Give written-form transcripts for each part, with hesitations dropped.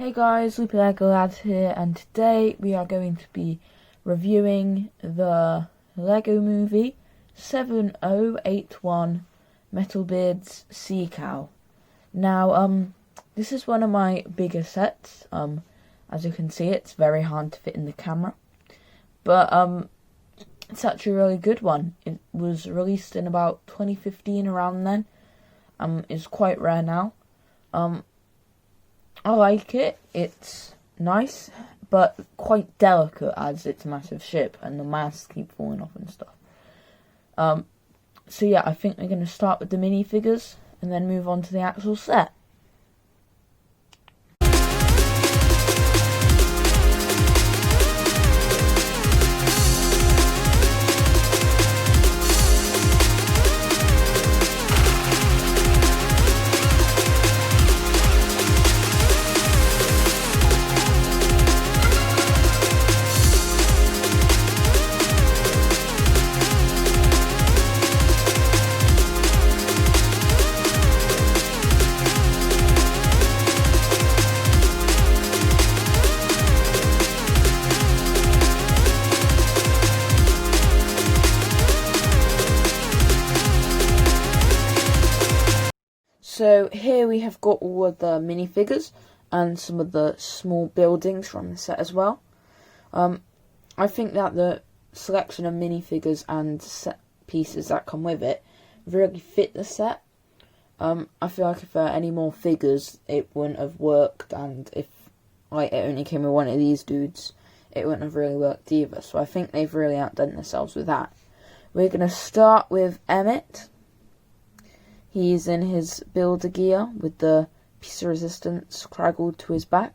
Hey guys, Loopy Lad here, and today we are going to be reviewing the Lego Movie 7081 Metalbeard's Sea Cow. Now, this is one of my bigger sets. As you can see, it's very hard to fit in the camera, but it's actually a really good one. It was released in about 2015, around then. It's quite rare now. I like it. It's nice, but quite delicate as it's a massive ship and the masts keep falling off and stuff. So yeah, I think we're going to start with the minifigures and then move on to the actual set. So here we have got all of the minifigures and some of the small buildings from the set as well. I think that the selection of minifigures and set pieces that come with it really fit the set. I feel like if there were any more figures, it wouldn't have worked, and if it only came with one of these dudes, it wouldn't have really worked either. So I think they've really outdone themselves with that. We're going to start with Emmett. He's in his builder gear with the piece of resistance craggled to his back.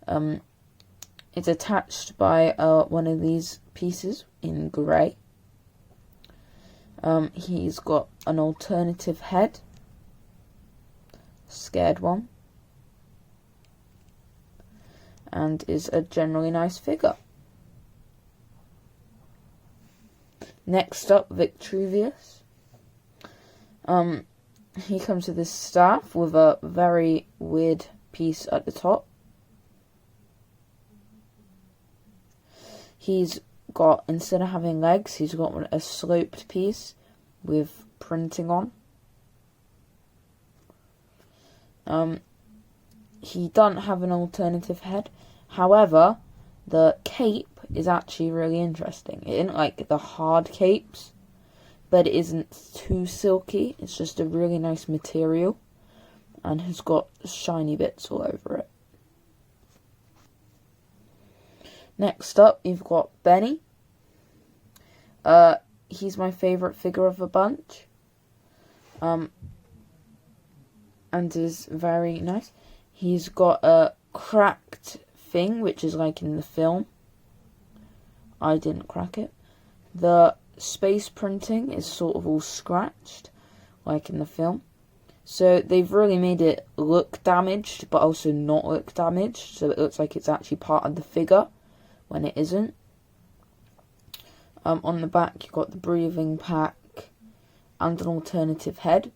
It's attached by one of these pieces in grey. He's got an alternative head, scared one, and is a generally nice figure. Next up, Vitruvius. He comes with this staff with a very weird piece at the top. He's got, instead of having legs, he's got a sloped piece with printing on. He doesn't have an alternative head. However, the cape is actually really interesting. It isn't like the hard capes, but it isn't too silky. It's just a really nice material and has got shiny bits all over it. Next up, you've got Benny. He's my favourite figure of the bunch, and is very nice. He's got a cracked thing, which is like in the film. I didn't crack it. The space printing is sort of all scratched, like in the film. So they've really made it look damaged, but also not look damaged. So it looks like it's actually part of the figure, when it isn't. On the back, you've got the breathing pack and an alternative head.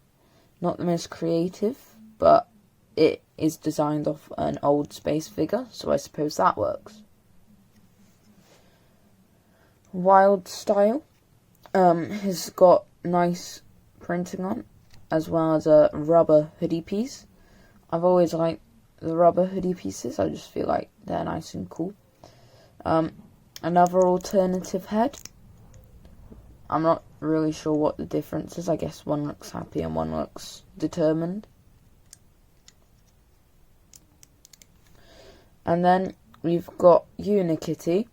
Not the most creative, but it is designed off an old space figure, so I suppose that works. Wild Style has got nice printing on, as well as a rubber hoodie piece. I've always liked the rubber hoodie pieces. I just feel like they're nice and cool. Another alternative head. I'm not really sure what the difference is. I guess one looks happy and one looks determined. And then we've got Unikitty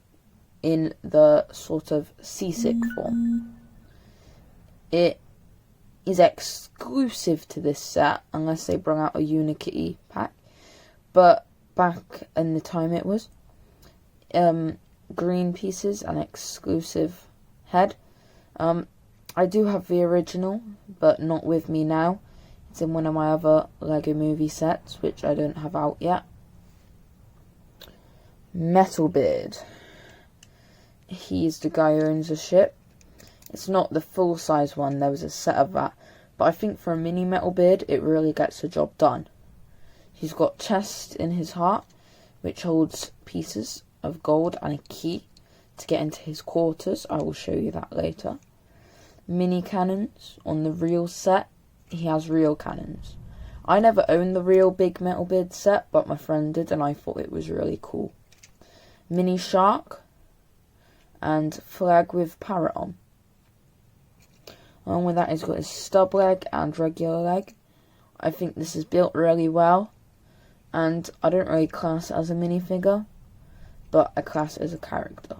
in the sort of seasick form. It is exclusive to this set, unless they bring out a Unikitty pack. But back in the time it was. Green pieces and exclusive head. I do have the original, but not with me now. It's in one of my other Lego Movie sets, which I don't have out yet. Metalbeard. He's the guy who owns a ship. It's not the full-size one, there was a set of that. But I think for a mini Metalbeard, it really gets the job done. He's got chest in his heart, which holds pieces of gold and a key to get into his quarters. I will show you that later. Mini cannons. On the real set, he has real cannons. I never owned the real big Metalbeard set, but my friend did, and I thought it was really cool. Mini shark and flag with parrot on. Along with that, he's got his stub leg and regular leg. I think this is built really well, and I don't really class it as a minifigure, but I class it as a character.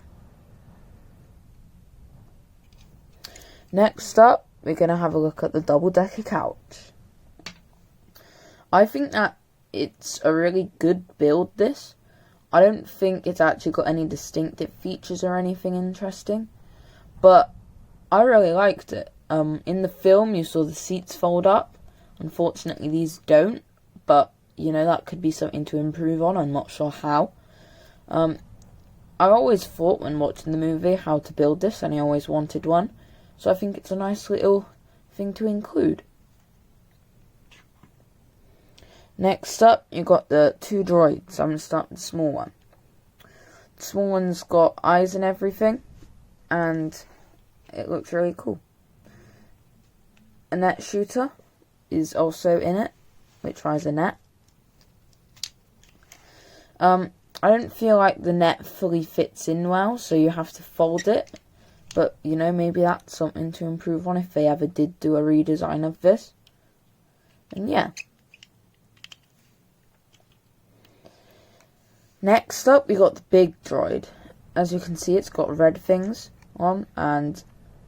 Next up, we're going to have a look at the double-decker couch. I think that it's a really good build, this. I don't think it's actually got any distinctive features or anything interesting, but I really liked it. In the film, you saw the seats fold up. Unfortunately, these don't, but, you know, that could be something to improve on. I'm not sure how. I always thought when watching the movie how to build this, and I always wanted one. So I think it's a nice little thing to include. Next up, you've got the two droids. I'm going to start with the small one. The small one's got eyes and everything, and it looks really cool. A net shooter is also in it, which fires a net. I don't feel like the net fully fits in well, so you have to fold it. But, you know, maybe that's something to improve on if they ever did do a redesign of this. And yeah. Next up, we got the big droid. As you can see, it's got red things on and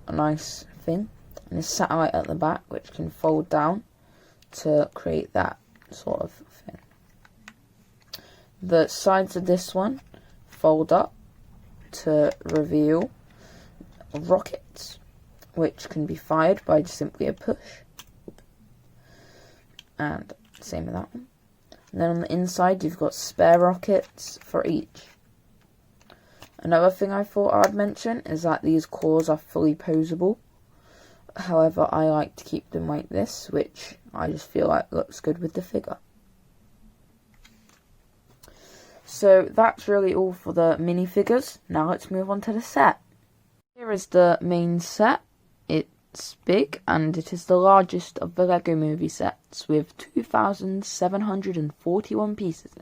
a nice thing. And a satellite at the back, which can fold down to create that sort of thing. The sides of this one fold up to reveal rockets, which can be fired by just simply a push. And same with that one. And then on the inside, you've got spare rockets for each. Another thing I thought I'd mention is that these cores are fully posable. However, I like to keep them like this, which I just feel like looks good with the figure. So that's really all for the minifigures. Now let's move on to the set. Here is the main set. It's big, and it is the largest of the Lego Movie sets, with 2,741 pieces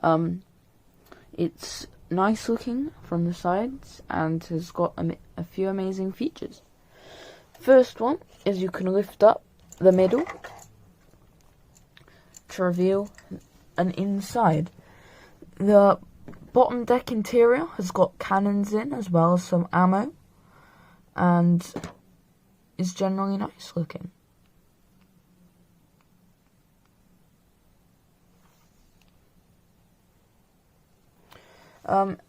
in. It's nice looking from the sides, and has got a few amazing features. First one is you can lift up the middle to reveal an inside. The bottom deck interior has got cannons in, as well as some ammo, and is generally nice looking.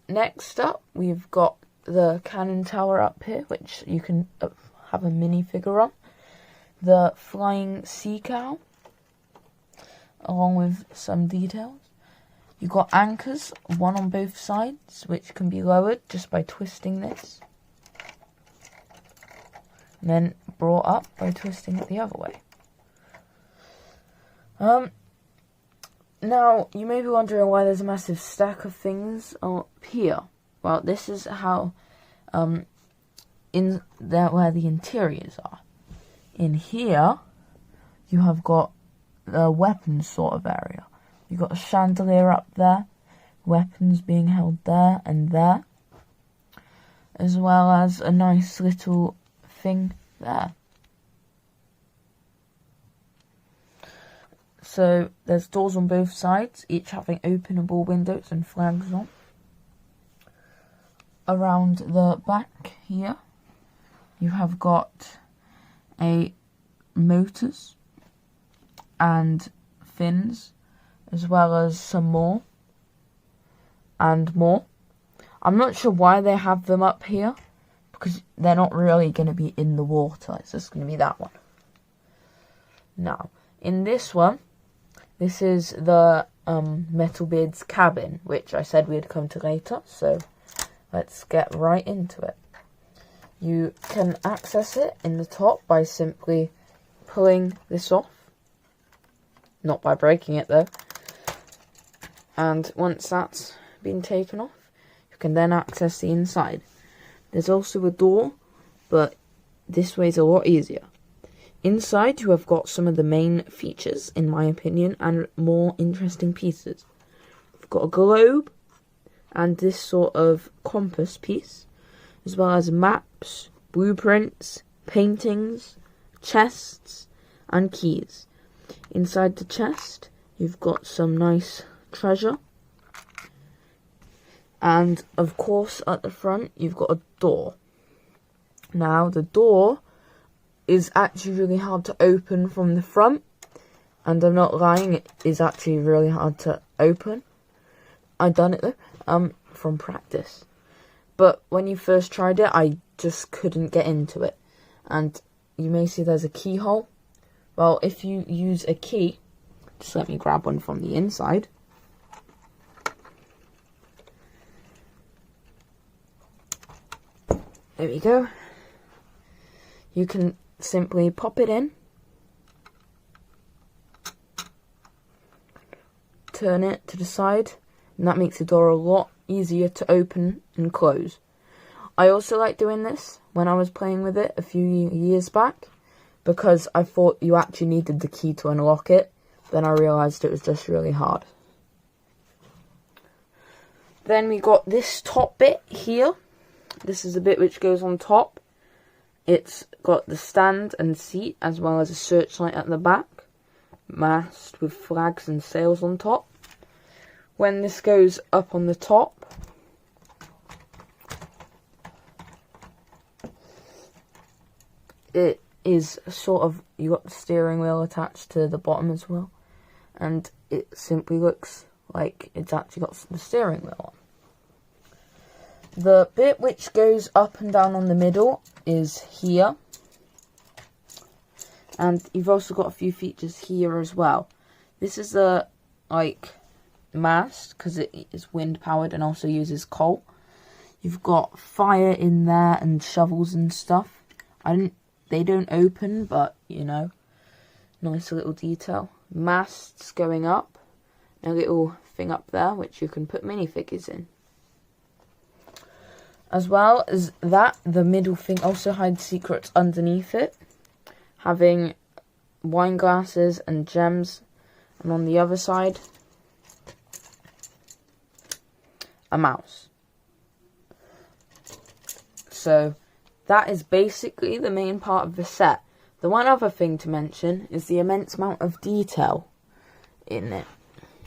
Next up, we've got the cannon tower up here, which you can have a minifigure on. The flying sea cow, along with some details. You've got anchors, one on both sides, which can be lowered just by twisting this. And then brought up by twisting it the other way. Now, you may be wondering why there's a massive stack of things up here. Well, this is how, in there where the interiors are. In here, you have got the weapons sort of area. You've got a chandelier up there, weapons being held there and there, as well as a nice little thing there. So there's doors on both sides, each having openable windows and flags on. Around the back here, you have got motors and fins, as well as some more and more. I'm not sure why they have them up here, because they're not really going to be in the water. It's just going to be that one. Now, in this one, this is the Metalbeard's cabin, which I said we'd come to later, so let's get right into it. You can access it in the top by simply pulling this off. not by breaking it though. And once that's been taken off, you can then access the inside. There's also a door, but this way is a lot easier. Inside you have got some of the main features, in my opinion, and more interesting pieces. You've got a globe, and this sort of compass piece, as well as maps, blueprints, paintings, chests, and keys. Inside the chest, you've got some nice treasure. And, of course, at the front, you've got a door. Now, the door is actually really hard to open from the front. And I'm not lying, it is actually really hard to open. I've done it, though, from practice. But when you first tried it, I just couldn't get into it. And you may see there's a keyhole. Well, if you use a key, just let me grab one from the inside. There we go. You can simply pop it in, turn it to the side, and that makes the door a lot easier to open and close. I also like doing this when I was playing with it a few years back, because I thought you actually needed the key to unlock it. Then I realised it was just really hard. Then we got this top bit here. This is the bit which goes on top. It's got the stand and seat, as well as a searchlight at the back. Mast with flags and sails on top. When this goes up on the top, it is sort of, you got the steering wheel attached to the bottom as well. And it simply looks like it's actually got the steering wheel on. The bit which goes up and down on the middle is here. And you've also got a few features here as well. This is a, mast, because it is wind powered and also uses coal. You've got fire in there and shovels and stuff. They don't open, but, you know, nice little detail. Masts going up. A little thing up there, which you can put minifigures in. As well as that, the middle thing also hides secrets underneath it, having wine glasses and gems, and on the other side, a mouse. So, that is basically the main part of the set. The one other thing to mention is the immense amount of detail in it.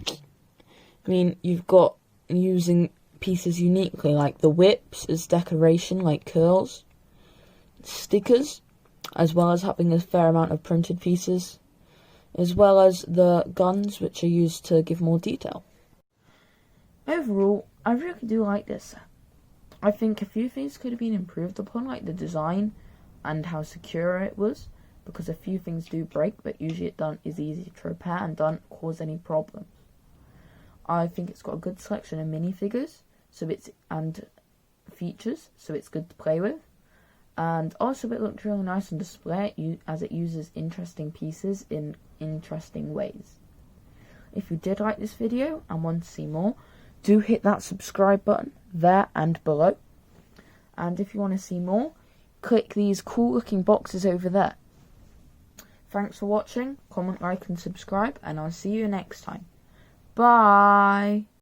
I mean, you've got using pieces uniquely, like the whips as decoration, like curls, stickers, as well as having a fair amount of printed pieces, as well as the guns, which are used to give more detail. Overall, I really do like this set. I think a few things could have been improved upon, like the design and how secure it was, because a few things do break, but usually it is easy to repair and don't cause any problems. I think it's got a good selection of minifigures, and features, so it's good to play with. And also it looks really nice on display, as it uses interesting pieces in interesting ways. If you did like this video and want to see more, do hit that subscribe button there and below. And if you want to see more, click these cool looking boxes over there. Thanks for watching, comment, like and subscribe, and I'll see you next time. Bye!